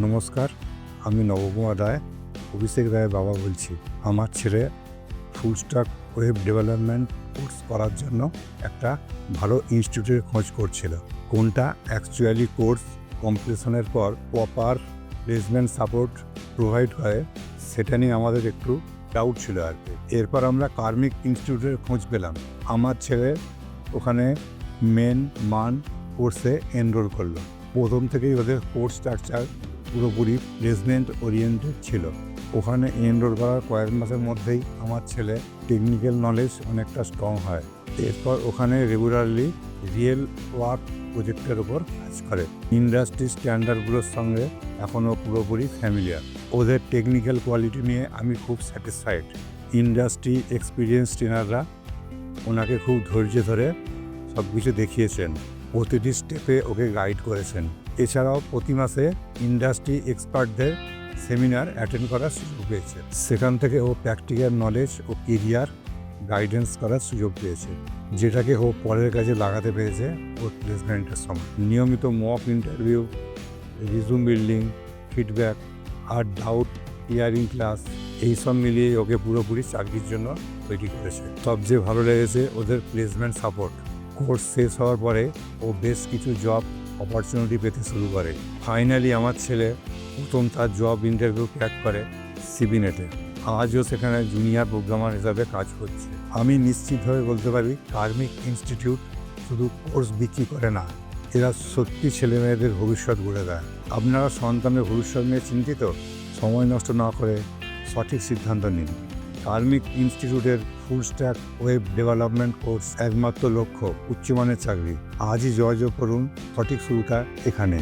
নমস্কার, আমি নবকুমার রায়, অভিষেক রায়ের বাবা বলছি। আমার ছেলে full stack web development course করার জন্য একটা ভালো ইনস্টিটিউটের খোঁজ করছিল। কোনটা অ্যাকচুয়ালি কোর্স কমপ্লিশনের পর প্রপার প্লেসমেন্ট সাপোর্ট প্রোভাইড করে সেটা নিয়ে আমাদের একটু ডাউট ছিল আর কি। এরপর আমরা কার্মিক ইনস্টিটিউটের খোঁজ পেলাম। আমার ছেলে ওখানে মান কোর্সে এনরোল করলো। প্রথম থেকেই ওদের কোর্স স্ট্রাকচার পুরোপুরি প্লেসমেন্ট ওরিয়েন্টেড ছিল। ওখানে এনরোল করার কয়েক মাসের মধ্যেই আমার ছেলে টেকনিক্যাল নলেজ অনেকটা স্ট্রং হয়। এরপর ওখানে রেগুলারলি রিয়েল ওয়ার্ক প্রজেক্টের ওপর কাজ করে। ইন্ডাস্ট্রি স্ট্যান্ডার্ডগুলোর সঙ্গে এখনও পুরোপুরি ফ্যামিলিয়ার। ওদের টেকনিক্যাল কোয়ালিটি নিয়ে আমি খুব স্যাটিসফাইড। ইন্ডাস্ট্রি এক্সপিরিয়েন্স ট্রেনাররা ওনাকে খুব ধৈর্য ধরে সব কিছু দেখিয়েছেন, প্রতিটি স্টেপে ওকে গাইড করেছেন। এছাড়াও প্রতি মাসে ইন্ডাস্ট্রি এক্সপার্টদের সেমিনার অ্যাটেন্ড করার সুযোগ পেয়েছে। সেখান থেকে ও প্র্যাকটিক্যাল নলেজ ও কেরিয়ার গাইডেন্স করার সুযোগ পেয়েছে, যেটাকে ও পরের কাজে লাগাতে পেরেছে ওর প্লেসমেন্টের সময়। নিয়মিত mock interview, resume building, feedback আর ডাউট ক্লিয়ারিং ক্লাস, এইসব মিলিয়ে ওকে পুরোপুরি চাকরির জন্য তৈরি করেছে। সবচেয়ে ভালো লেগেছে ওদের প্লেসমেন্ট সাপোর্ট। কোর্স শেষ হওয়ার পরে ও বেশ কিছু জব অপরচুনিটি পেতে শুরু করে। ফাইনালি আমার ছেলে প্রথম তার জব ইন্টারভিউ ক্র্যাক করে সিবিনেটে। আজও সেখানে জুনিয়র প্রোগ্রামার হিসাবে কাজ করছে। আমি নিশ্চিতভাবে বলতে পারি কার্মিক ইনস্টিটিউট শুধু কোর্স বিক্রি করে না, এরা সত্যি ছেলেমেয়েদের ভবিষ্যৎ গড়ে দেয়। আপনারা সন্তানের ভবিষ্যৎ নিয়ে চিন্তিত? সময় নষ্ট না করে সঠিক সিদ্ধান্ত নিন। কার্মিক ইনস্টিটিউটের full stack web development course একমাত্র লক্ষ্য উচ্চমানের চাকরি। আজই যোগাযোগ করুন, সঠিক শুরুটা এখানে।